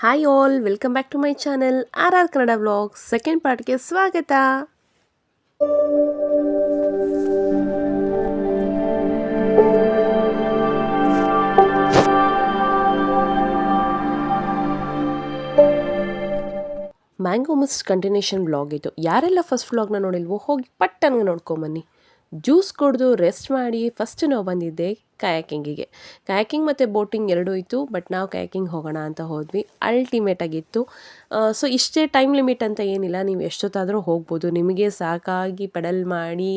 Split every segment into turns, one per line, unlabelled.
Hi all, welcome back to my channel our Kannada vlog second ಪಾರ್ಟ್ಗೆ ಸ್ವಾಗತ. Mango mist continuation vlog ಇದು. ಯಾರೆಲ್ಲ first ವ್ಲಾಗ್ನ ನೋಡಿಲ್ವೋ ಹೋಗಿ ಪಟ್ಟನ್ಗೆ ನೋಡ್ಕೊಂಬನ್ನಿ. ಜ್ಯೂಸ್ ಕುಡಿದು ರೆಸ್ಟ್ ಮಾಡಿ ಫಸ್ಟ್ ನಾವು ಬಂದಿದ್ದೆ ಕಯಾಕಿಂಗಿಗೆ. ಕಯಾಕಿಂಗ್ ಮತ್ತು ಬೋಟಿಂಗ್ ಎರಡೂ ಇತ್ತು, ಬಟ್ ನಾವು ಕಯಾಕಿಂಗ್ ಹೋಗೋಣ ಅಂತ ಹೋದ್ವಿ. ಅಲ್ಟಿಮೇಟ್ ಆಗಿತ್ತು. ಸೊ ಇಷ್ಟೇ ಟೈಮ್ ಲಿಮಿಟ್ ಅಂತ ಏನಿಲ್ಲ, ನೀವು ಎಷ್ಟೊತ್ತಾದರೂ ಹೋಗ್ಬೋದು. ನಿಮಗೆ ಸಾಕಾಗಿ ಪೆಡಲ್ ಮಾಡಿ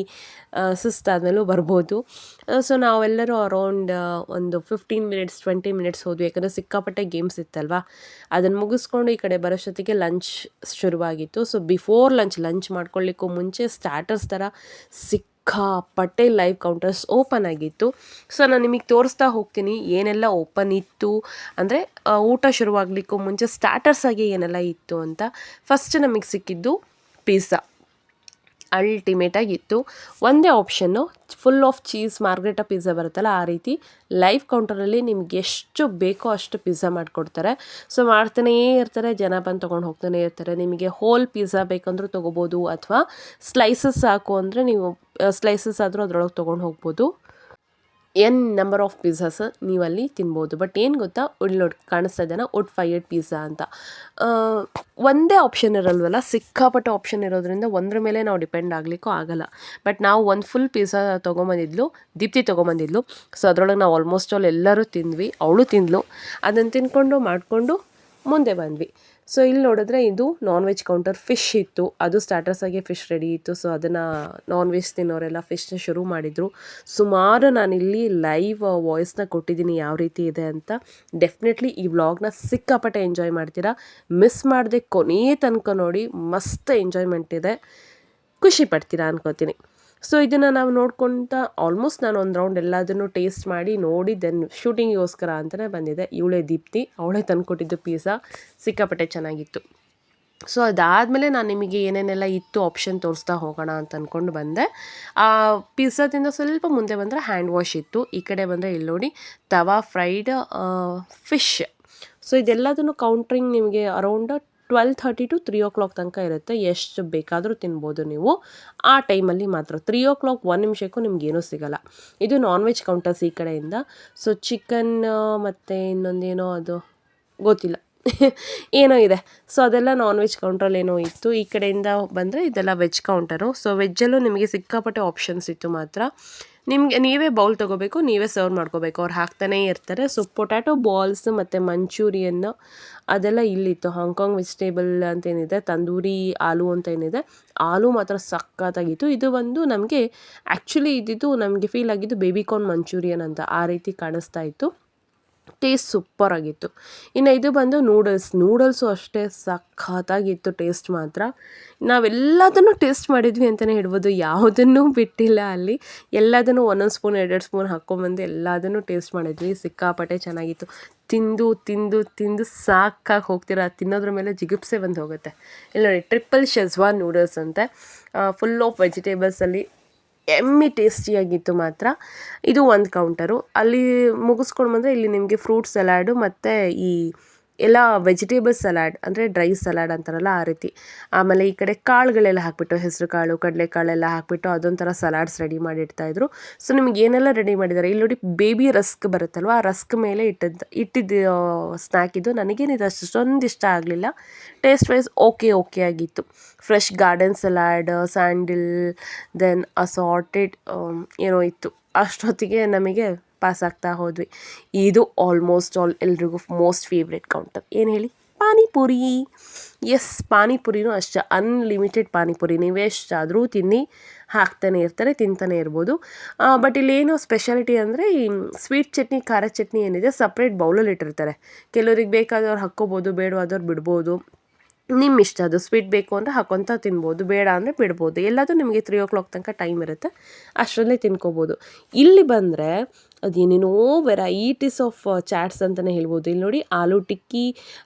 ಸುಸ್ತಾದ್ಮೇಲೂ ಬರ್ಬೋದು. ಸೊ ನಾವೆಲ್ಲರೂ ಅರೌಂಡ್ ಒಂದು 15 ಮಿನಿಟ್ಸ್ 20 ಮಿನಿಟ್ಸ್ ಹೋದ್ವಿ, ಯಾಕಂದರೆ ಸಿಕ್ಕಾಪಟ್ಟೆ ಗೇಮ್ಸ್ ಇತ್ತಲ್ವ. ಅದನ್ನು ಮುಗಿಸ್ಕೊಂಡು ಈ ಕಡೆ ಬರೋಷ್ಟೊತ್ತಿಗೆ ಲಂಚ್ ಶುರುವಾಗಿತ್ತು. ಸೊ ಬಿಫೋರ್ ಲಂಚ್ ಮಾಡ್ಕೊಳ್ಳಿಕ್ಕೂ ಮುಂಚೆ ಸ್ಟಾರ್ಟರ್ಸ್ ಥರ ಸಿಕ್ಕಾಪಟ್ಟೆ ಲೈವ್ ಕೌಂಟರ್ಸ್ ಓಪನ್ ಆಗಿತ್ತು. ಸೊ ನಾನು ನಿಮಗೆ ತೋರಿಸ್ತಾ ಹೋಗ್ತೀನಿ ಏನೆಲ್ಲ ಓಪನ್ ಇತ್ತು, ಅಂದರೆ ಊಟ ಶುರುವಾಗಲಿಕ್ಕೂ ಮುಂಚೆ ಸ್ಟಾರ್ಟರ್ಸ್ ಆಗಿ ಏನೆಲ್ಲ ಇತ್ತು ಅಂತ. ಫಸ್ಟ್ ನಮಗೆ ಸಿಕ್ಕಿದ್ದು ಪಿಜ್ಜಾ. ಅಲ್ಟಿಮೇಟಾಗಿತ್ತು. ಒಂದೇ ಆಪ್ಷನ್ನು full of cheese margherita pizza ಬರುತ್ತಲ್ಲ, ಆ ರೀತಿ ಲೈವ್ ಕೌಂಟರಲ್ಲಿ ನಿಮ್ಗೆ ಎಷ್ಟು ಬೇಕೋ ಅಷ್ಟು ಪಿಜ್ಜಾ ಮಾಡಿಕೊಡ್ತಾರೆ. ಸೊ ಮಾಡ್ತಾನೇ ಇರ್ತಾರೆ, ಜನ ಬಂದು ತೊಗೊಂಡು ಹೋಗ್ತಾನೆ ಇರ್ತಾರೆ. ನಿಮಗೆ ಹೋಲ್ ಪಿಜ್ಜಾ ಬೇಕಂದ್ರೂ ತೊಗೋಬೋದು, ಅಥವಾ ಸ್ಲೈಸಸ್ ಸಾಕು ಅಂದರೆ ನೀವು ಸ್ಲೈಸಸ್ ಆದರೂ ಅದರೊಳಗೆ ತೊಗೊಂಡು ಹೋಗ್ಬೋದು. ನಂಬರ್ ಆಫ್ ಪಿಜ್ಜಾಸ್ ನೀವಲ್ಲಿ ತಿನ್ಬೋದು. ಬಟ್ ಏನು ಗೊತ್ತಾ, ಇಲ್ಲಿ ನೋಡಿ ಕಾಣಿಸ್ತಾ ಇದ್ದಾನ ವುಡ್ ಫೈರ್ಡ್ ಪಿಜ್ಜಾ ಅಂತ. ಒಂದೇ ಆಪ್ಷನ್ ಇರಲ್ವಲ್ಲ, ಸಿಕ್ಕಾಪಟ್ಟೆ ಆಪ್ಷನ್ ಇರೋದ್ರಿಂದ ಒಂದ್ರ ಮೇಲೆ ನಾವು ಡಿಪೆಂಡ್ ಆಗಲಿಕ್ಕೂ ಆಗಲ್ಲ. ಬಟ್ ನಾವು ಒಂದು ಫುಲ್ ಪಿಜ್ಜಾ ತೊಗೊಂಬಂದಿದ್ಲು, ದೀಪ್ತಿ ತೊಗೊಂಬಂದಿದ್ಲು. ಸೊ ಅದರೊಳಗೆ ನಾವು ಆಲ್ಮೋಸ್ಟ್ ಆಲ್ ಎಲ್ಲರೂ ತಿಂದ್ವಿ, ಅವಳು ತಿಂದಳು. ಅದನ್ನು ತಿಂದ್ಕೊಂಡು ಮಾಡಿಕೊಂಡು ಮುಂದೆ ಬಂದ್ವಿ. ಸೊ ಇಲ್ಲಿ ನೋಡಿದ್ರೆ ಇದು ನಾನ್ ವೆಜ್ ಕೌಂಟರ್. ಫಿಶ್ ಇತ್ತು, ಅದು ಸ್ಟಾರ್ಟರ್ಸ್ ಆಗಿ ಫಿಶ್ ರೆಡಿ ಇತ್ತು. ಸೊ ಅದನ್ನು ನಾನ್ ವೆಜ್ ತಿನ್ನೋರೆಲ್ಲ ಫಿಶ್ನ ಶುರು ಮಾಡಿದರು. ಸುಮಾರು ನಾನಿಲ್ಲಿ ಲೈವ್ ವಾಯ್ಸ್ನ ಕೊಟ್ಟಿದ್ದೀನಿ ಯಾವ ರೀತಿ ಇದೆ ಅಂತ. ಡೆಫಿನೆಟ್ಲಿ ಈ ವ್ಲಾಗ್ನ ಸಿಕ್ಕಾಪಟ್ಟೆ ಎಂಜಾಯ್ ಮಾಡ್ತೀರಾ. ಮಿಸ್ ಮಾಡದೆ ಕೊನೆಯ ತನಕ ನೋಡಿ, ಮಸ್ತ್ ಎಂಜಾಯ್ಮೆಂಟ್ ಇದೆ, ಖುಷಿ ಪಡ್ತೀರಾ ಅನ್ಕೋತೀನಿ. ಸೊ ಇದನ್ನು ನಾವು ನೋಡ್ಕೊತ ಆಲ್ಮೋಸ್ಟ್ ನಾನು ಒಂದು ರೌಂಡ್ ಎಲ್ಲದನ್ನು ಟೇಸ್ಟ್ ಮಾಡಿ ನೋಡಿ ದೆನ್ ಶೂಟಿಂಗಿಗೋಸ್ಕರ ಅಂತಲೇ ಬಂದಿದ್ದೆ. ಇವಳೇ ದೀಪ್ತಿ, ಅವಳೇ ತಂದುಕೊಟ್ಟಿದ್ದು ಪಿಜ್ಜಾ, ಸಿಕ್ಕಾಪಟ್ಟೆ ಚೆನ್ನಾಗಿತ್ತು. ಸೊ ಅದಾದಮೇಲೆ ನಾನು ನಿಮಗೆ ಏನೇನೆಲ್ಲ ಇತ್ತು ಆಪ್ಷನ್ ತೋರಿಸ್ತಾ ಹೋಗೋಣ ಅಂತ ಅಂದ್ಕೊಂಡು ಬಂದೆ. ಆ ಪಿಜ್ಜಾದಿಂದ ಸ್ವಲ್ಪ ಮುಂದೆ ಬಂದರೆ ಹ್ಯಾಂಡ್ ವಾಶ್ ಇತ್ತು. ಈ ಕಡೆ ಬಂದರೆ ಇಲ್ಲಿ ನೋಡಿ ತವಾ ಫ್ರೈಡ್ ಫಿಶ್. ಸೊ ಇದೆಲ್ಲದನ್ನು ಕೌಂಟ್ರಿಂಗ್ ನಿಮಗೆ ಅರೌಂಡ್ 12:30 to 3 o'clock ತನಕ ಇರುತ್ತೆ. ಎಷ್ಟು ಬೇಕಾದರೂ ತಿನ್ಬೋದು ನೀವು ಆ ಟೈಮಲ್ಲಿ ಮಾತ್ರ. 3 o'clock 1 ನಿಮಿಷಕ್ಕೂ ನಿಮಗೇನೂ ಸಿಗೋಲ್ಲ. ಇದು ನಾನ್ ವೆಜ್ ಕೌಂಟರ್ಸ್ ಈ ಕಡೆಯಿಂದ. ಸೊ ಚಿಕನ್ ಮತ್ತು ಇನ್ನೊಂದೇನೋ ಅದು ಗೊತ್ತಿಲ್ಲ ಏನೋ ಇದೆ. ಸೊ ಅದೆಲ್ಲ ನಾನ್ ವೆಜ್ ಕೌಂಟ್ರಲ್ಲಿ ಏನೋ ಇತ್ತು. ಈ ಕಡೆಯಿಂದ ಬಂದರೆ ಇದೆಲ್ಲ ವೆಜ್ ಕೌಂಟರು. ಸೊ ವೆಜ್ಜಲ್ಲೂ ನಿಮಗೆ ಸಿಕ್ಕಾಪಟ್ಟೆ ಆಪ್ಷನ್ಸ್ ಇತ್ತು ಮಾತ್ರ. ನಿಮಗೆ ನೀವೇ ಬೌಲ್ ತೊಗೋಬೇಕು, ನೀವೇ ಸರ್ವ್ ಮಾಡ್ಕೋಬೇಕು, ಅವ್ರು ಹಾಕ್ತಾನೇ ಇರ್ತಾರೆ. ಸೊ ಪೊಟ್ಯಾಟೊ ಬಾಲ್ಸ್ ಮತ್ತು ಮಂಚೂರಿಯನ್ನು ಅದೆಲ್ಲ ಇಲ್ಲಿತ್ತು. ಹಾಂಗ್ಕಾಂಗ್ ವೆಜಿಟೇಬಲ್ ಅಂತೇನಿದೆ, ತಂದೂರಿ ಆಲೂ ಅಂತ ಏನಿದೆ, ಆಲೂ ಮಾತ್ರ ಸಖತ್ತಾಗಿತ್ತು. ಇದು ಒಂದು ನಮಗೆ ಆ್ಯಕ್ಚುಲಿ ಇದ್ದಿದ್ದು ನಮಗೆ ಫೀಲ್ ಆಗಿದ್ದು ಬೇಬಿಕಾರ್ನ್ ಮಂಚೂರಿಯನ್ ಅಂತ, ಆ ರೀತಿ ಕಾಣಿಸ್ತಾ ಇತ್ತು. ಟೇಸ್ಟ್ ಸೂಪರಾಗಿತ್ತು. ಇನ್ನು ಇದು ಬಂದು ನೂಡಲ್ಸು ಅಷ್ಟೇ ಸಖತ್ತಾಗಿತ್ತು ಟೇಸ್ಟ್ ಮಾತ್ರ. ನಾವೆಲ್ಲದನ್ನು ಟೇಸ್ಟ್ ಮಾಡಿದ್ವಿ ಅಂತಲೇ ಹೇಳ್ಬೋದು, ಯಾವುದನ್ನೂ ಬಿಟ್ಟಿಲ್ಲ ಅಲ್ಲಿ. ಎಲ್ಲದನ್ನು ಒಂದೊಂದು ಸ್ಪೂನ್ 2 ಸ್ಪೂನ್ ಹಾಕ್ಕೊಂಬಂದು ಎಲ್ಲದನ್ನು ಟೇಸ್ಟ್ ಮಾಡಿದ್ವಿ. ಸಿಕ್ಕಾಪಟ್ಟೆ ಚೆನ್ನಾಗಿತ್ತು. ತಿಂದು ತಿಂದು ತಿಂದು ಸಾಕಾಗಿ ಹೋಗ್ತೀರಾ, ತಿನ್ನೋದ್ರ ಮೇಲೆ ಜಿಗುಪ್ಸೆ ಬಂದು ಹೋಗುತ್ತೆ. ಇಲ್ಲಿ ನೋಡಿ ಟ್ರಿಪಲ್ ಶೆಜ್ವಾನ್ ನೂಡಲ್ಸ್ ಅಂತೆ, ಫುಲ್ ಆಫ್ ವೆಜಿಟೇಬಲ್ಸಲ್ಲಿ ಎಮ್ಮಿ ಟೇಸ್ಟಿಯಾಗಿತ್ತು ಮಾತ್ರ. ಇದು ಒಂದು ಕೌಂಟರು. ಅಲ್ಲಿ ಮುಗಿಸ್ಕೊಂಡು ಬಂದರೆ ಇಲ್ಲಿ ನಿಮಗೆ ಫ್ರೂಟ್ ಸಲಾಡು ಮತ್ತು ಈ ಎಲ್ಲ ವೆಜಿಟೇಬಲ್ ಸಲಾಡ್, ಅಂದರೆ ಡ್ರೈ ಸಲಾಡ್ ಅಂತಾರಲ್ಲ ಆ ರೀತಿ. ಆಮೇಲೆ ಈ ಕಡೆ ಕಾಳುಗಳೆಲ್ಲ ಹಾಕಿಬಿಟ್ಟು, ಹೆಸರು ಕಾಳು ಕಡಲೆಕಾಳೆಲ್ಲ ಹಾಕಿಬಿಟ್ಟು ಅದೊಂಥರ ಸಲಾಡ್ಸ್ ರೆಡಿ ಮಾಡಿಡ್ತಾಯಿದ್ರು. ಸೊ ನಿಮಗೆ ಏನೆಲ್ಲ ರೆಡಿ ಮಾಡಿದ್ದಾರೆ ಇಲ್ಲಿ ನೋಡಿ. ಬೇಬಿ ರಸ್ಕ್ ಬರುತ್ತಲ್ವ, ಆ ರಸ್ಕ್ ಮೇಲೆ ಇಟ್ಟಿದ್ದು ಸ್ನ್ಯಾಕ್ ಇದು. ನನಗೇನಿದೆ ಅಷ್ಟೊಂದು ಇಷ್ಟ ಆಗಲಿಲ್ಲ. ಟೇಸ್ಟ್ ವೈಸ್ ಓಕೆ ಆಗಿತ್ತು. Fresh garden salad, sandal, then assorted ಏನೋ ಇತ್ತು. ಅಷ್ಟೊತ್ತಿಗೆ ನಮಗೆ ಪಾಸ್ ಆಗ್ತಾ ಹೋದ್ವಿ. ಇದು ಆಲ್ಮೋಸ್ಟ್ ಆಲ್ ಎಲ್ರಿಗೂ ಮೋಸ್ಟ್ ಫೇವ್ರೆಟ್ ಕೌಂಟರ್. ಏನು ಹೇಳಿ, ಪಾನಿಪುರಿ. ಎಸ್, ಪಾನಿಪುರಿನೂ ಅಷ್ಟೇ, ಅನ್ಲಿಮಿಟೆಡ್ ಪಾನಿಪುರಿ. ನೀವು ಎಷ್ಟಾದರೂ ತಿನ್ನಿ, ಹಾಕ್ತಾನೆ ಇರ್ತಾರೆ, ತಿಂತಾನೆ ಇರ್ಬೋದು. ಬಟ್ ಇಲ್ಲೇನು ಸ್ಪೆಷಾಲಿಟಿ ಅಂದರೆ ಈ ಸ್ವೀಟ್ ಚಟ್ನಿ, ಖಾರ ಚಟ್ನಿ ಏನಿದೆ ಸಪ್ರೇಟ್ ಬೌಲಲ್ಲಿ ಇಟ್ಟಿರ್ತಾರೆ. ಕೆಲವ್ರಿಗೆ ಬೇಕಾದವ್ರು ಹಾಕ್ಕೋಬೋದು, ಬೇಡವಾದವ್ರು ಬಿಡ್ಬೋದು. ನಿಮ್ಮ ಇಷ್ಟ, ಅದು ಸ್ವೀಟ್ ಬೇಕು ಅಂದರೆ ಹಾಕ್ಕೊತ ತಿನ್ಬೋದು, ಬೇಡ ಅಂದರೆ ಬಿಡ್ಬೋದು. ಎಲ್ಲದೂ ನಿಮಗೆ 3 o'clock ತನಕ ಟೈಮ್ ಇರುತ್ತೆ, ಅಷ್ಟರಲ್ಲೇ ತಿನ್ಕೋಬೋದು. ಇಲ್ಲಿ ಬಂದರೆ ಅದೇನೇನೋ ವೆರೈಟೀಸ್ ಆಫ್ ಚಾಟ್ಸ್ ಅಂತಲೇ ಹೇಳ್ಬೋದು. ಇಲ್ಲಿ ನೋಡಿ ಆಲೂ ಟಿಕ್ಕಿ,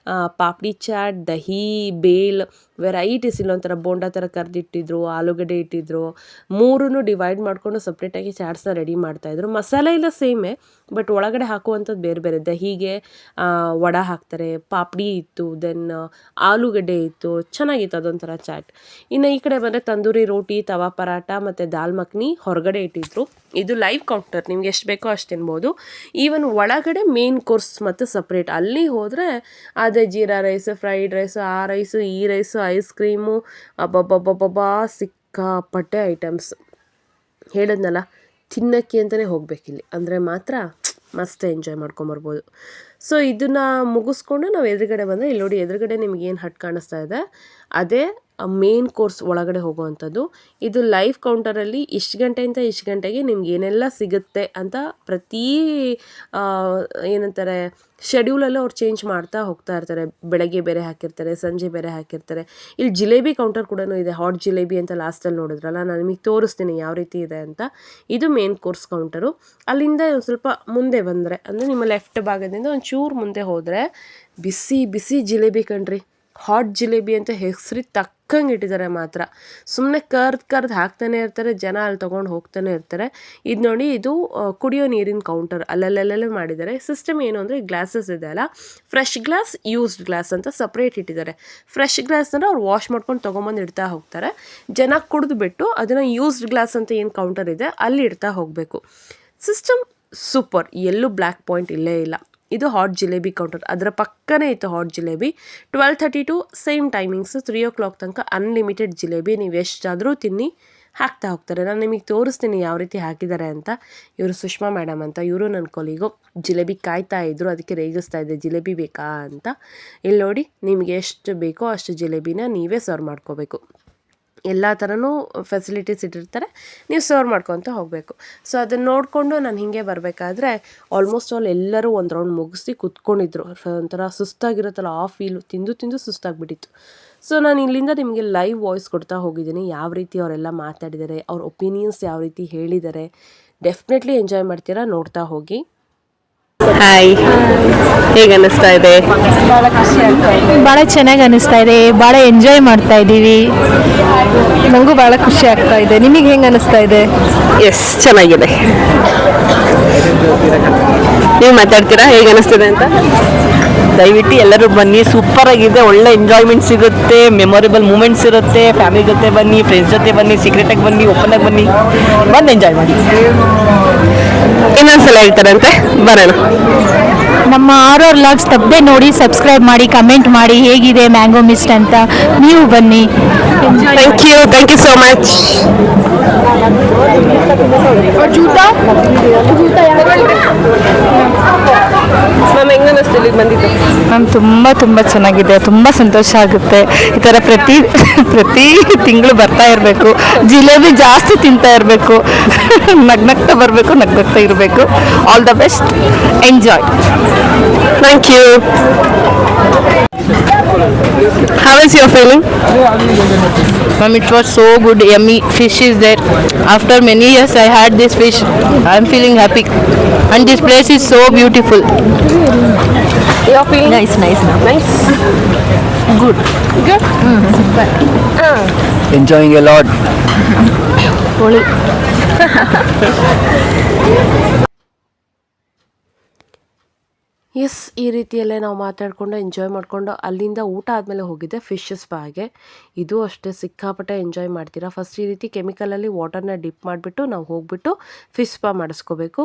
ಪಾಪಡಿ ಚಾಟ್, ದಹಿ, ಬೇಲ್, ವೆರೈಟೀಸ್. ಇಲ್ಲೊಂಥರ ಬೋಂಡಾ ಥರ ಕರೆದಿಟ್ಟಿದ್ರು, ಆಲೂಗಡ್ಡೆ ಇಟ್ಟಿದ್ರು. ಮೂರನ್ನು ಡಿವೈಡ್ ಮಾಡಿಕೊಂಡು ಸಪ್ರೇಟಾಗಿ ಚಾಟ್ಸ್ನ ರೆಡಿ ಮಾಡ್ತಾಯಿದ್ರು. ಮಸಾಲೆ ಎಲ್ಲ ಸೇಮೇ, ಬಟ್ ಒಳಗಡೆ ಹಾಕುವಂಥದ್ದು ಬೇರೆ ಬೇರೆ. ದಹಿಗೆ ವಡ ಹಾಕ್ತಾರೆ, ಪಾಪಡಿ ಇತ್ತು, ದೆನ್ ಆಲೂಗಡ್ಡೆ ಇತ್ತು. ಚೆನ್ನಾಗಿತ್ತು ಅದೊಂಥರ ಚಾಟ್. ಇನ್ನು ಈ ಕಡೆ ಬಂದರೆ ತಂದೂರಿ ರೋಟಿ, ತವಾ ಪರಾಟ ಮತ್ತು ದಾಲ್ ಮಖನಿ ಹೊರಗಡೆ ಇಟ್ಟಿದ್ರು. ಇದು ಲೈವ್ ಕೌಂಟರ್, ನಿಮ್ಗೆ ಎಷ್ಟು ಬೇಕೋ ಅಷ್ಟು ತಿನ್ಬೋದು. ಈವನ್ ಒಳಗಡೆ ಮೇನ್ ಕೋರ್ಸ್ ಮತ್ತು ಸಪ್ರೇಟ್. ಅಲ್ಲಿ ಹೋದರೆ ಅದೇ ಜೀರಾ ರೈಸ್, ಫ್ರೈಡ್ ರೈಸು, ಆ ರೈಸು, ಈ ರೈಸು, ಐಸ್ ಕ್ರೀಮು, ಅಬ್ಬಬ್ಬಬ್ಬಬ್ಬಾ ಸಿಕ್ಕಾಪಟ್ಟೆ ಐಟಮ್ಸ್. ಹೇಳಿದ್ನಲ್ಲ, ತಿನ್ನಕ್ಕೆ ಅಂತಲೇ ಹೋಗಬೇಕಿಲ್ಲಿ, ಅಂದರೆ ಮಾತ್ರ ಮಸ್ತ್ ಎಂಜಾಯ್ ಮಾಡ್ಕೊಂಬರ್ಬೋದು. ಸೊ ಇದನ್ನು ಮುಗಿಸ್ಕೊಂಡು ನಾವು ಎದುರುಗಡೆ ಬಂದರೆ, ಇಲ್ಲಿ ನೋಡಿ ಎದುರುಗಡೆ ನಿಮಗೇನು ಹಟ್ ಕಾಣಿಸ್ತಾ ಇದೆ ಅದೇ ಮೇನ್ ಕೋರ್ಸ್ ಒಳಗಡೆ ಹೋಗುವಂಥದ್ದು. ಇದು ಲೈವ್ ಕೌಂಟರಲ್ಲಿ ಇಷ್ಟು ಗಂಟೆಯಿಂದ ಇಷ್ಟು ಗಂಟೆಗೆ ನಿಮ್ಗೆ ಏನೆಲ್ಲ ಸಿಗುತ್ತೆ ಅಂತ ಪ್ರತಿ ಏನಂತಾರೆ ಶೆಡ್ಯೂಲಲ್ಲೂ ಅವ್ರು ಚೇಂಜ್ ಮಾಡ್ತಾ ಹೋಗ್ತಾ ಇರ್ತಾರೆ. ಬೆಳಗ್ಗೆ ಬೇರೆ ಹಾಕಿರ್ತಾರೆ, ಸಂಜೆ ಬೇರೆ ಹಾಕಿರ್ತಾರೆ. ಇಲ್ಲಿ ಜಿಲೇಬಿ ಕೌಂಟರ್ ಕೂಡ ಇದೆ, ಹಾಟ್ ಜಿಲೇಬಿ ಅಂತ ಲಾಸ್ಟಲ್ಲಿ ನೋಡಿದ್ರಲ್ಲ, ನಾನು ನಿಮಗೆ ತೋರಿಸ್ತೀನಿ ಯಾವ ರೀತಿ ಇದೆ ಅಂತ. ಇದು ಮೇನ್ ಕೋರ್ಸ್ ಕೌಂಟರು. ಅಲ್ಲಿಂದ ಒಂದು ಸ್ವಲ್ಪ ಮುಂದೆ ಬಂದರೆ, ಅಂದರೆ ನಿಮ್ಮ ಲೆಫ್ಟ್ ಭಾಗದಿಂದ ಒಂದು ಚೂರು ಮುಂದೆ ಹೋದರೆ ಬಿಸಿ ಬಿಸಿ ಜಿಲೇಬಿ ಕಣ್ರಿ. ಹಾಟ್ ಜಿಲೇಬಿ ಅಂತ ಹೆಸರು ತಕ್ಕಂಗೆ ಇಟ್ಟಿದ್ದಾರೆ ಮಾತ್ರ. ಸುಮ್ಮನೆ ಕರ್ದು ಹಾಕ್ತಾನೆ ಇರ್ತಾರೆ ಜನ, ಅಲ್ಲಿ ತೊಗೊಂಡು ಹೋಗ್ತಾನೆ ಇರ್ತಾರೆ. ಇದು ನೋಡಿ, ಇದು ಕುಡಿಯೋ ನೀರಿನ ಕೌಂಟರ್. ಅಲ್ಲಲ್ಲೇ ಮಾಡಿದ್ದಾರೆ. ಸಿಸ್ಟಮ್ ಏನು ಅಂದರೆ, ಗ್ಲಾಸಸ್ ಇದೆ ಅಲ್ಲ, ಫ್ರೆಶ್ ಗ್ಲಾಸ್, ಯೂಸ್ಡ್ ಗ್ಲಾಸ್ ಅಂತ ಸಪ್ರೇಟ್ ಇಟ್ಟಿದ್ದಾರೆ. ಫ್ರೆಶ್ ಗ್ಲಾಸ್ ಅಂದರೆ ಅವ್ರು ವಾಶ್ ಮಾಡ್ಕೊಂಡು ತೊಗೊಂಬಂದು ಇಡ್ತಾ ಹೋಗ್ತಾರೆ. ಜನ ಕುಡಿದ್ಬಿಟ್ಟು ಅದನ್ನು ಯೂಸ್ಡ್ ಗ್ಲಾಸ್ ಅಂತ ಏನು ಕೌಂಟರ್ ಇದೆ ಅಲ್ಲಿ ಇಡ್ತಾ ಹೋಗಬೇಕು. ಸಿಸ್ಟಮ್ ಸೂಪರ್, ಎಲ್ಲೂ ಬ್ಲ್ಯಾಕ್ ಪಾಯಿಂಟ್ ಇಲ್ಲೇ ಇಲ್ಲ. ಇದು ಹಾಟ್ ಜಿಲೇಬಿ ಕೌಂಟರ್, ಅದರ ಪಕ್ಕನೇ ಇತ್ತು hot jalebi. 12:30 to same timings, 3 o'clock ತನಕ ಅನ್ಲಿಮಿಟೆಡ್ ಜಿಲೇಬಿ. ನೀವು ಎಷ್ಟಾದರೂ ತಿನ್ನಿ, ಹಾಕ್ತಾ ಹೋಗ್ತಾರೆ. ನಾನು ನಿಮಗೆ ತೋರಿಸ್ತೀನಿ ಯಾವ ರೀತಿ ಹಾಕಿದ್ದಾರೆ ಅಂತ. ಇವರು ಸುಷ್ಮಾ ಮೇಡಮ್ ಅಂತ, ಇವರು ನನ್ನ ಕೊಲೀಗು. ಜಿಲೇಬಿ ಕಾಯ್ತಾ ಇದ್ರು, ಅದಕ್ಕೆ ರೇಗಿಸ್ತಾ ಇದ್ದೆ ಜಿಲೇಬಿ ಬೇಕಾ ಅಂತ. ಇಲ್ಲಿ ನೋಡಿ, ನಿಮಗೆ ಎಷ್ಟು ಬೇಕೋ ಅಷ್ಟು ಜಿಲೇಬಿನ ನೀವೇ ಸರ್ವ್ ಮಾಡ್ಕೋಬೇಕು. ಎಲ್ಲ ಥರನೂ ಫೆಸಿಲಿಟೀಸ್ ಇಟ್ಟಿರ್ತಾರೆ, ನೀವು ಸರ್ವ್ ಮಾಡ್ಕೊತ ಹೋಗಬೇಕು. ಸೊ ಅದನ್ನು ನೋಡಿಕೊಂಡು ನಾನು ಹೀಗೆ ಬರಬೇಕಾದ್ರೆ ಆಲ್ಮೋಸ್ಟ್ ಆಲ್ ಎಲ್ಲರೂ ಒಂದು ರೌಂಡ್ ಮುಗಿಸಿ ಕೂತ್ಕೊಂಡಿದ್ರು. ಒಂಥರ ಸುಸ್ತಾಗಿರುತ್ತಲ್ಲ, ಆ ಫೀಲು, ತಿಂದು ಸುಸ್ತಾಗಿಬಿಟ್ಟಿತ್ತು. ಸೊ ನಾನು ಇಲ್ಲಿಂದ ನಿಮಗೆ ಲೈವ್ ವಾಯ್ಸ್ ಕೊಡ್ತಾ ಹೋಗಿದ್ದೀನಿ, ಯಾವ ರೀತಿ ಅವರೆಲ್ಲ ಮಾತಾಡಿದ್ದಾರೆ, ಅವ್ರ ಒಪಿನಿಯನ್ಸ್ ಯಾವ ರೀತಿ ಹೇಳಿದ್ದಾರೆ. ಡೆಫಿನೆಟ್ಲಿ ಎಂಜಾಯ್ ಮಾಡ್ತೀರಾ, ನೋಡ್ತಾ ಹೋಗಿ. ಹಾಯ್, ಹೇಗೆ ಅನ್ನಿಸ್ತಾ ಇದೆ?
ಭಾಳ ಚೆನ್ನಾಗಿ ಅನ್ನಿಸ್ತಾ ಇದೆ, ಭಾಳ ಎಂಜಾಯ್ ಮಾಡ್ತಾ ಇದ್ದೀವಿ. ನನಗೂ ಭಾಳ ಖುಷಿ ಆಗ್ತಾ ಇದೆ. ನಿಮಗೆ ಹೆಂಗೆ ಅನ್ನಿಸ್ತಾ ಇದೆ?
ಎಸ್, ಚೆನ್ನಾಗಿದೆ. ನೀವು ಮಾತಾಡ್ತೀರಾ ಹೇಗೆ ಅನ್ನಿಸ್ತಿದೆ ಅಂತ?
ದಯವಿಟ್ಟು ಎಲ್ಲರೂ ಬನ್ನಿ, ಸೂಪರ್ ಆಗಿದೆ, ಒಳ್ಳೆ ಎಂಜಾಯ್ಮೆಂಟ್ ಸಿಗುತ್ತೆ, ಮೆಮೊರೇಬಲ್ ಮೂಮೆಂಟ್ಸ್ ಇರುತ್ತೆ. ಫ್ಯಾಮಿಲಿ ಜೊತೆ ಬನ್ನಿ, ಫ್ರೆಂಡ್ಸ್ ಜೊತೆ ಬನ್ನಿ, ಸೀಕ್ರೆಟಾಗಿ ಬನ್ನಿ, ಓಪನ್ ಆಗಿ ಬನ್ನಿ, ಬಂದು ಎಂಜಾಯ್ ಮಾಡಿ.
ಇನ್ನೊಂದ್ಸಲ ಹೇಳ್ತಾರಂತೆ, ಬರೋಣ.
ನಮ್ಮ RR Vlogs ತಪ್ಪದೆ ನೋಡಿ, ಸಬ್ಸ್ಕ್ರೈಬ್ ಮಾಡಿ, ಕಮೆಂಟ್ ಮಾಡಿ ಹೇಗಿದೆ ಮ್ಯಾಂಗೋ ಮಿಸ್ಟ್ ಅಂತ. ನೀವು ಬನ್ನಿ.
Thank you so much. Ma'am, ಹೆಂಗೆ ಅನ್ನಿಸ್ತು ಇಲ್ಲಿಗೆ ಬಂದಿದ್ದು?
ಮ್ಯಾಮ್ ತುಂಬ ಚೆನ್ನಾಗಿದೆ, ತುಂಬ ಸಂತೋಷ ಆಗುತ್ತೆ. ಈ ಥರ ಪ್ರತಿ ತಿಂಗಳು ಬರ್ತಾ ಇರಬೇಕು, ಜಿಲೇಬಿ ಜಾಸ್ತಿ ತಿಂತಾ ಇರಬೇಕು, ನಗ್ನಗ್ತಾ ಬರಬೇಕು, ನಗ್ನಗ್ತಾ ಇರಬೇಕು. All the best, enjoy.
Thank you. How is your feeling?
Ma'am, it was so good, yummy fish is there. After many years I had this fish. I am feeling happy and this place is so beautiful.
Your feeling?
Nice.
Nice.
Good.
Super.
Enjoying a lot.
Yes, ಈ ರೀತಿಯಲ್ಲೇ ನಾವು ಮಾತಾಡಿಕೊಂಡು enjoy ಮಾಡಿಕೊಂಡು ಅಲ್ಲಿಂದ ಊಟ ಆದಮೇಲೆ ಹೋಗಿದ್ದೆ fish ಸ್ಪಾಗೆ. ಇದು ಅಷ್ಟೇ ಸಿಕ್ಕಾಪಟ್ಟೆ ಎಂಜಾಯ್ ಮಾಡ್ತೀರಾ. ಫಸ್ಟ್ ಈ ರೀತಿ ಕೆಮಿಕಲಲ್ಲಿ ವಾಟರ್ನ ಡಿಪ್ ಮಾಡಿಬಿಟ್ಟು ನಾವು ಹೋಗ್ಬಿಟ್ಟು ಫಿಶ್ ಸ್ಪಾ ಮಾಡಿಸ್ಕೋಬೇಕು.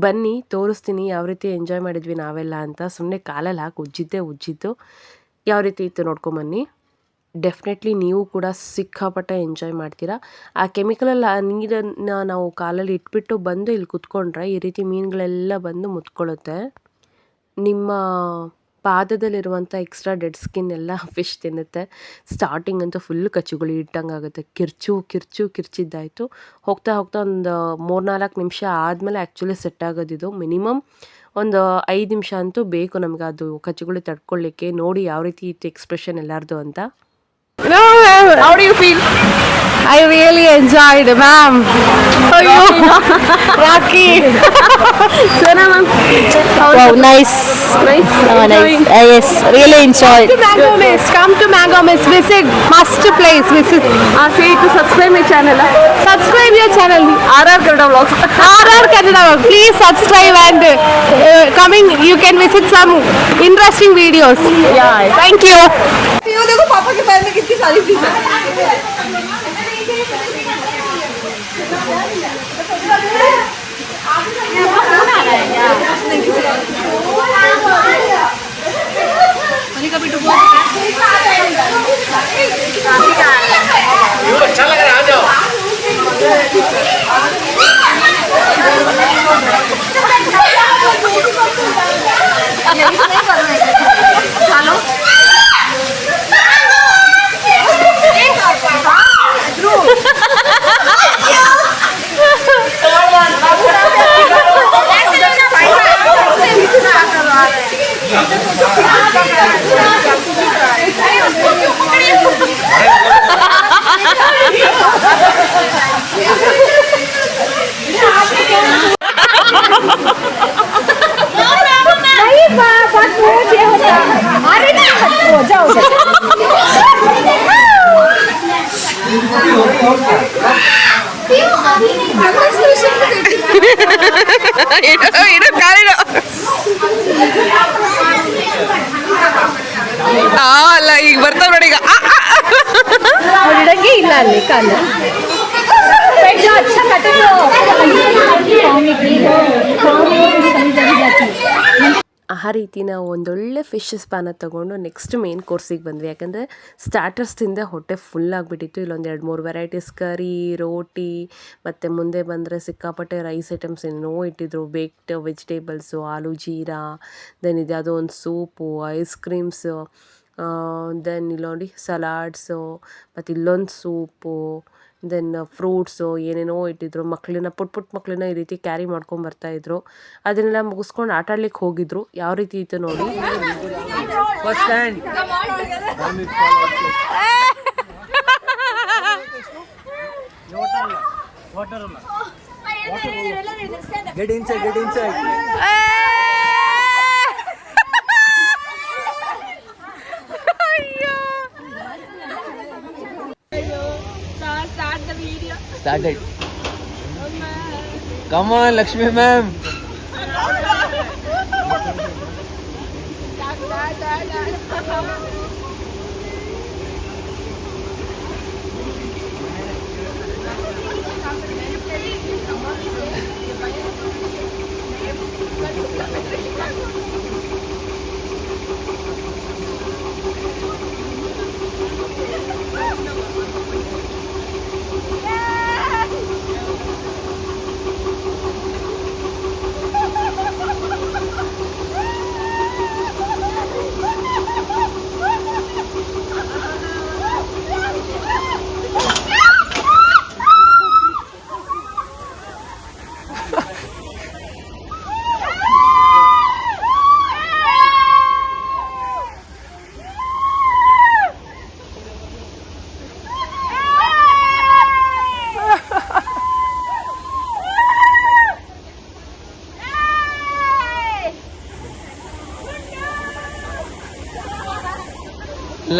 ಬನ್ನಿ, ತೋರಿಸ್ತೀನಿ ಯಾವ ರೀತಿ ಎಂಜಾಯ್ ಮಾಡಿದ್ವಿ ನಾವೆಲ್ಲ ಅಂತ. ಸುಮ್ಮನೆ ಕಾಲಲ್ಲಿ ಹಾಕಿ ಉಜ್ಜಿದ್ದು ಯಾವ ರೀತಿ ಇತ್ತು ನೋಡ್ಕೊಂಬನ್ನಿ. ಡೆಫಿನೆಟ್ಲಿ ನೀವು ಕೂಡ ಸಿಕ್ಕಾಪಟ್ಟೆ ಎಂಜಾಯ್ ಮಾಡ್ತೀರಾ. ಆ ಕೆಮಿಕಲಲ್ಲಿ ಆ ನೀರನ್ನು ನಾವು ಕಾಲಲ್ಲಿ ಇಟ್ಬಿಟ್ಟು ಬಂದು ಇಲ್ಲಿ ಕುತ್ಕೊಂಡ್ರೆ ಈ ರೀತಿ ಮೀನುಗಳೆಲ್ಲ ಬಂದು ಮುತ್ಕೊಳ್ಳುತ್ತೆ. ನಿಮ್ಮ ಪಾದದಲ್ಲಿರುವಂಥ ಎಕ್ಸ್ಟ್ರಾ ಡೆಡ್ ಸ್ಕಿನ್ ಎಲ್ಲ ಫಿಶ್ ತಿನ್ನುತ್ತೆ. ಸ್ಟಾರ್ಟಿಂಗ್ ಅಂತೂ ಫುಲ್ ಕಚ್ಚುಗಳು ಇಟ್ಟಂಗೆ ಆಗುತ್ತೆ. ಕಿರ್ಚಿದ್ದಾಯಿತು. ಹೋಗ್ತಾ ಒಂದು 3-4 ನಿಮಿಷ ಆದಮೇಲೆ ಆ್ಯಕ್ಚುಲಿ ಸೆಟ್ ಆಗೋದಿದು. ಮಿನಿಮಮ್ ಒಂದು 5 ನಿಮಿಷ ಅಂತೂ ಬೇಕು ನಮಗೆ ಅದು ಕಚ್ಚುಗಳು ತಡ್ಕೊಳ್ಳಿಕ್ಕೆ. ನೋಡಿ ಯಾವ ರೀತಿ ಇತ್ತು ಎಕ್ಸ್ಪ್ರೆಷನ್ ಎಲ್ಲರದು ಅಂತ. No, ma'am.
How do you feel?
I really enjoyed, ma'am. Oh, you. Rocky. Sona, ma'am.
Wow, nice.
Nice.
Oh, nice. Yes, really enjoyed.
Mango Mist. Come to Mango Mist. Visit. Must place. Visit. Say to subscribe my channel. Subscribe your channel. RR Kannada Vlogs. RR Kannada Vlogs. Please subscribe and coming you can visit some interesting videos. Yeah. Thank you.
ये देखो पापा के पैर में कितनी सारी चीजें
अच्छा लग रहा है, आ जाओ।
ಅಲ್ಲ ಈಗ ಬರ್ತಾವ ನೋಡಿ ಈಗ
ಇಡಂಗೆ ಇಲ್ಲ ಅಲ್ಲಿ ಕಾಲ ಆ ರೀತಿ ನಾವು ಒಂದೊಳ್ಳೆ ಫಿಶ್ ಸ್ಪಾನ ತೊಗೊಂಡು ನೆಕ್ಸ್ಟ್ ಮೇನ್ ಕೋರ್ಸಿಗೆ ಬಂದ್ವಿ. ಯಾಕಂದರೆ ಸ್ಟಾರ್ಟರ್ಸ್ ತಿಂದೆ ಹೊಟ್ಟೆ ಫುಲ್ ಆಗಿಬಿಟ್ಟಿತ್ತು. ಇಲ್ಲೊಂದು 2-3 ವೆರೈಟೀಸ್ ಕರಿ, ರೋಟಿ, ಮತ್ತು ಮುಂದೆ ಬಂದರೆ ಸಿಕ್ಕಾಪಟ್ಟೆ ರೈಸ್ ಐಟಮ್ಸ್ ಏನೋ ಇಟ್ಟಿದ್ರು. ಬೇಕ್ಡ್ ವೆಜಿಟೇಬಲ್ಸು, ಆಲೂ ಜೀರಾ, ದೆನ್ ಇದು ಯಾವುದೋ ಒಂದು ಸೂಪು, ಐಸ್ ಕ್ರೀಮ್ಸು, ದೆನ್ ಇಲ್ಲಿ ನೋಡಿ ಸಲಾಡ್ಸು, ಮತ್ತು ಇಲ್ಲೊಂದು ಸೂಪು, ದೆನ್ ಫ್ರೂಟ್ಸು ಏನೇನೋ ಇಟ್ಟಿದ್ರು. ಪುಟ್ಟ ಮಕ್ಕಳನ್ನ ಈ ರೀತಿ ಕ್ಯಾರಿ ಮಾಡ್ಕೊಂಬರ್ತಾಯಿದ್ರು. ಅದನ್ನೆಲ್ಲ ಮುಗಿಸ್ಕೊಂಡು ಆಟ ಆಡ್ಲಿಕ್ಕೆ ಹೋಗಿದ್ರು. ಯಾವ ರೀತಿ ಇತ್ತು ನೋಡಿ.
Get inside, get inside. Start it. Come on, Lakshmi ma'am.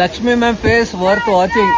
Lakshmi ma'am face worth watching.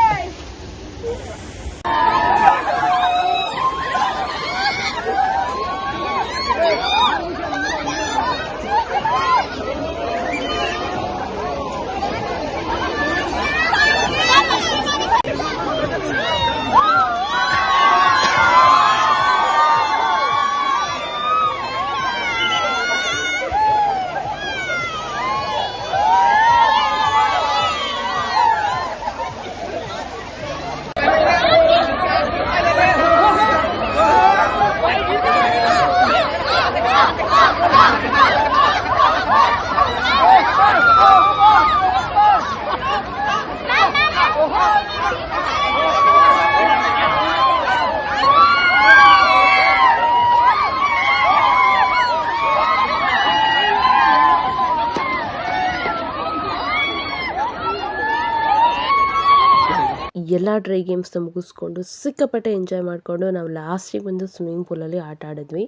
ಎಲ್ಲ ಡ್ರೈ ಗೇಮ್ಸ್ನ ಮುಗಿಸ್ಕೊಂಡು ಸಿಕ್ಕಾಪಟ್ಟೆ ಎಂಜಾಯ್ ಮಾಡಿಕೊಂಡು ನಾವು ಲಾಸ್ಟಿಗೆ ಬಂದು ಸ್ವಿಮ್ಮಿಂಗ್ ಪೂಲಲ್ಲಿ ಆಟ ಆಡಿದ್ವಿ.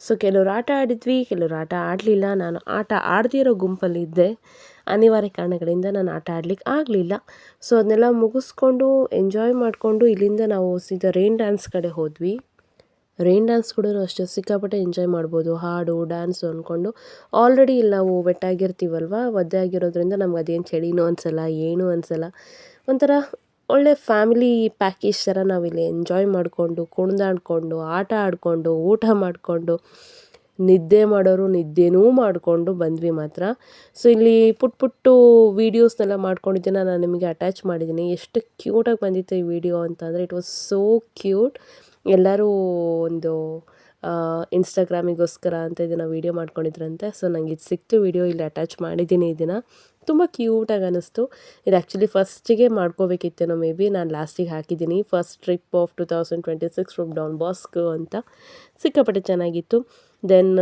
ಸೊ ಕೆಲವ್ರು ಆಟ ಆಡಿದ್ವಿ, ಕೆಲವ್ರು ಆಟ ಆಡಲಿಲ್ಲ. ನಾನು ಆಟ ಆಡದಿರೋ ಗುಂಪಲ್ಲಿದ್ದೆ. ಅನಿವಾರ್ಯ ಕಾರಣಗಳಿಂದ ನಾನು ಆಟ ಆಡ್ಲಿಕ್ಕೆ ಆಗಲಿಲ್ಲ. ಸೊ ಅದನ್ನೆಲ್ಲ ಮುಗಿಸ್ಕೊಂಡು ಎಂಜಾಯ್ ಮಾಡಿಕೊಂಡು ಇಲ್ಲಿಂದ ನಾವು ಸೀದಾ ರೈನ್ ಡ್ಯಾನ್ಸ್ ಕಡೆ ಹೋದ್ವಿ. ರೈನ್ ಡ್ಯಾನ್ಸ್ ಕೂಡ ಅಷ್ಟೇ ಸಿಕ್ಕಾಪಟ್ಟೆ ಎಂಜಾಯ್ ಮಾಡ್ಬೋದು. ಹಾಡು ಡ್ಯಾನ್ಸು ಅಂದ್ಕೊಂಡು ಆಲ್ರೆಡಿ ಇಲ್ಲಿ ನಾವು ವೆಟ್ಟಾಗಿರ್ತೀವಲ್ವ, ಒದ್ದೆ ಆಗಿರೋದ್ರಿಂದ ನಮ್ಗೆ ಅದೇನು ಚಳಿನೂ ಅನಿಸಲ್ಲ, ಏನೂ ಅನಿಸಲ್ಲ. ಒಂಥರ ಒಳ್ಳೆ ಫ್ಯಾಮಿಲಿ ಪ್ಯಾಕೇಜ್ ಥರ ನಾವಿಲ್ಲಿ ಎಂಜಾಯ್ ಮಾಡಿಕೊಂಡು ಕುಣಿದಾಡ್ಕೊಂಡು ಆಟ ಆಡಿಕೊಂಡು ಊಟ ಮಾಡಿಕೊಂಡು ನಿದ್ದೆ ಮಾಡೋರು ನಿದ್ದೆನೂ ಮಾಡಿಕೊಂಡು ಬಂದ್ವಿ ಮಾತ್ರ. ಸೊ ಇಲ್ಲಿ ಪುಟ್ಟು ವೀಡಿಯೋಸ್ನೆಲ್ಲ ಮಾಡ್ಕೊಂಡಿದ್ದನ್ನು ನಾನು ನಿಮಗೆ ಅಟ್ಯಾಚ್ ಮಾಡಿದ್ದೀನಿ. ಎಷ್ಟು ಕ್ಯೂಟಾಗಿ ಬಂದಿತ್ತು ಈ ವಿಡಿಯೋ ಅಂತಂದರೆ ಇಟ್ ವಾಸ್ ಸೋ ಕ್ಯೂಟ್. ಎಲ್ಲರೂ ಒಂದು ಇನ್ಸ್ಟಾಗ್ರಾಮಿಗೋಸ್ಕರ ಅಂತ ಇದನ್ನು ವೀಡಿಯೋ ಮಾಡ್ಕೊಂಡಿದ್ರಂತೆ. ಸೊ ನಂಗೆ ಇದು ಸಿಕ್ತು ವಿಡಿಯೋ ಇಲ್ಲಿ ಅಟ್ಯಾಚ್ ಮಾಡಿದ್ದೀನಿ. ಇದನ್ನು ತುಂಬ ಕ್ಯೂಟಾಗಿ ಅನ್ನಿಸ್ತು. ಇದು ಆ್ಯಕ್ಚುಲಿ ಫಸ್ಟಿಗೆ ಮಾಡ್ಕೋಬೇಕಿತ್ತೇನೋ ಮೇ ಬಿ, ನಾನು ಲಾಸ್ಟಿಗೆ ಹಾಕಿದ್ದೀನಿ. First trip of 2026 from Don Bosco ಅಂತ. ಸಿಕ್ಕಾಪಟ್ಟೆ ಚೆನ್ನಾಗಿತ್ತು. ದೆನ್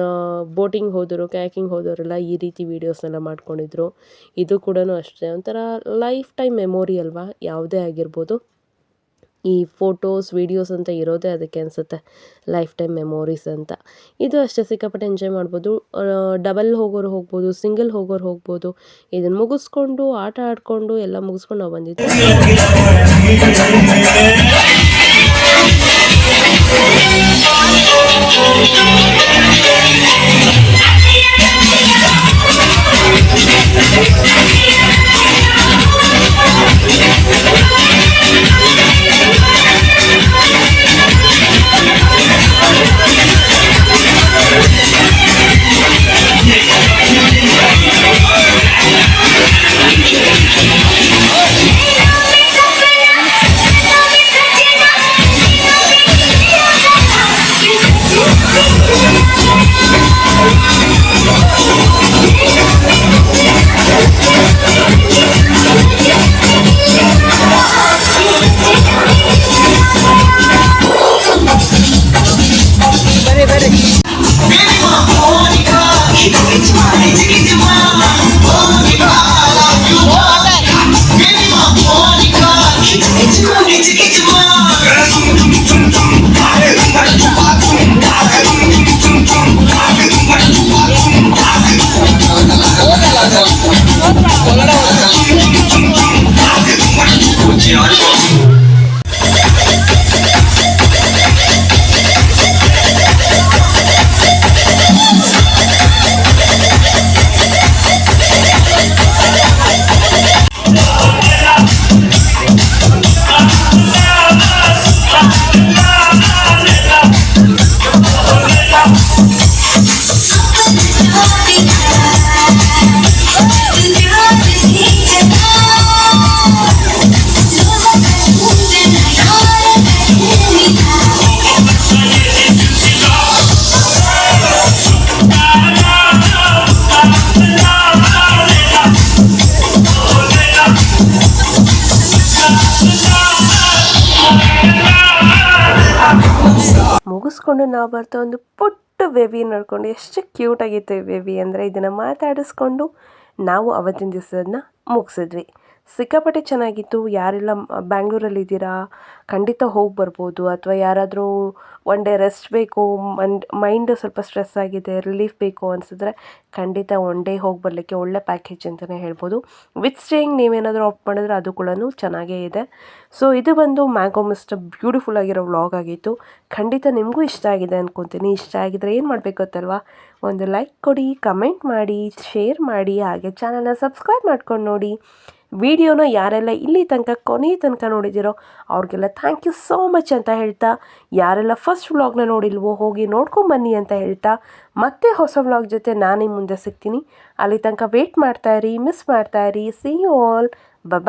ಬೋಟಿಂಗ್ ಹೋದವರು, ಕ್ಯಾಕಿಂಗ್ ಹೋದವರೆಲ್ಲ ಈ ರೀತಿ ವೀಡಿಯೋಸ್ನೆಲ್ಲ ಮಾಡ್ಕೊಂಡಿದ್ರು. ಇದು ಕೂಡ ಅಷ್ಟೇ ಒಂಥರ ಲೈಫ್ ಟೈಮ್ ಮೆಮೊರಿ ಅಲ್ವಾ, ಯಾವುದೇ ಆಗಿರ್ಬೋದು. ಈ ಫೋಟೋಸ್ ವೀಡಿಯೋಸ್ ಅಂತ ಇರೋದೇ ಅದಕ್ಕೆ ಅನಿಸುತ್ತೆ, ಲೈಫ್ ಟೈಮ್ ಮೆಮೊರೀಸ್ ಅಂತ. ಇದು ಅಷ್ಟೇ ಸಿಕ್ಕಾಪಟ್ಟೆ ಎಂಜಾಯ್ ಮಾಡ್ಬೋದು. ಡಬಲ್ ಹೋಗೋರು ಹೋಗ್ಬೋದು, ಸಿಂಗಲ್ ಹೋಗೋರು ಹೋಗ್ಬೋದು. ಇದನ್ನು ಮುಗಿಸ್ಕೊಂಡು ಆಟ ಆಡಿಕೊಂಡು ಎಲ್ಲ ಮುಗಿಸ್ಕೊಂಡು ನಾವು ಬಂದಿದ್ವಿ. ಮುಗಿಸ್ಕೊಂಡು ನಾವು ಬರ್ತಾ ಒಂದು ಪುಟ್ಟ ಬೇಬಿ ನೋಡ್ಕೊಂಡು ಎಷ್ಟು ಕ್ಯೂಟಾಗಿತ್ತು ಈ ಬೇಬಿ ಅಂದರೆ. ಇದನ್ನು ಮಾತಾಡಿಸ್ಕೊಂಡು ನಾವು ಅವತ್ತಿನ ದಿವಸದನ್ನ ಮುಗಿಸಿದ್ವಿ. ಸಿಕ್ಕಾಪಟ್ಟೆ ಚೆನ್ನಾಗಿತ್ತು. ಯಾರೆಲ್ಲ ಬ್ಯಾಂಗ್ಳೂರಲ್ಲಿದ್ದೀರಾ ಖಂಡಿತ ಹೋಗಿ ಬರ್ಬೋದು. ಅಥವಾ ಯಾರಾದರೂ ಒನ್ ಡೇ ರೆಸ್ಟ್ ಬೇಕು, ಮೈಂಡು ಸ್ವಲ್ಪ ಸ್ಟ್ರೆಸ್ ಆಗಿದೆ, ರಿಲೀಫ್ ಬೇಕು ಅನಿಸಿದ್ರೆ ಖಂಡಿತ ಒನ್ ಡೇ ಹೋಗಿ ಬರಲಿಕ್ಕೆ ಒಳ್ಳೆ ಪ್ಯಾಕೇಜ್ ಅಂತಲೇ ಹೇಳ್ಬೋದು. ವಿತ್ ಸ್ಟೇಯಿಂಗ್ ನೀವೇನಾದರೂ ಆಪ್ಟ್ ಮಾಡಿದ್ರೆ ಅದು ಕೂಡ ಚೆನ್ನಾಗೇ ಇದೆ. ಸೊ ಇದು ಬಂದು ಮ್ಯಾಂಗೋ ಮಿಸ್ಟ್ ಬ್ಯೂಟಿಫುಲ್ ಆಗಿರೋ ವ್ಲಾಗ್ ಆಗಿತ್ತು. ಖಂಡಿತ ನಿಮಗೂ ಇಷ್ಟ ಆಗಿದೆ ಅಂದ್ಕೊತೀನಿ. ಇಷ್ಟ ಆಗಿದ್ರೆ ಏನು ಮಾಡಬೇಕು ಗೊತ್ತಲ್ವಾ, ಒಂದು ಲೈಕ್ ಕೊಡಿ, ಕಮೆಂಟ್ ಮಾಡಿ, ಶೇರ್ ಮಾಡಿ, ಹಾಗೆ ಚಾನಲ್ನ ಸಬ್ಸ್ಕ್ರೈಬ್ ಮಾಡ್ಕೊಂಡು ನೋಡಿ. ವಿಡಿಯೋನ ಯಾರೆಲ್ಲ ಇಲ್ಲಿ ತನಕ ಕೊನೆಯ ತನಕ ನೋಡಿದ್ದೀರೋ ಅವ್ರಿಗೆಲ್ಲ ಥ್ಯಾಂಕ್ ಯು ಸೋ ಮಚ್ ಅಂತ ಹೇಳ್ತಾ, ಯಾರೆಲ್ಲ ಫಸ್ಟ್ ವ್ಲಾಗ್ನ ನೋಡಿಲ್ವೋ ಹೋಗಿ ನೋಡ್ಕೊಂಬನ್ನಿ ಅಂತ ಹೇಳ್ತಾ, ಮತ್ತೆ ಹೊಸ ವ್ಲಾಗ್ ಜೊತೆ ನಾನೇ ಮುಂದೆ ಸಿಗ್ತೀನಿ. ಅಲ್ಲಿ ತನಕ ವೇಟ್ ಮಾಡ್ತಾಯಿರಿ, ಮಿಸ್ ಮಾಡ್ತಾಯಿರಿ. See you all,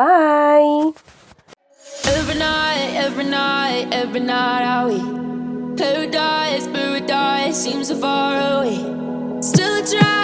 bye.
Every night are we paradise seems so far away. Still try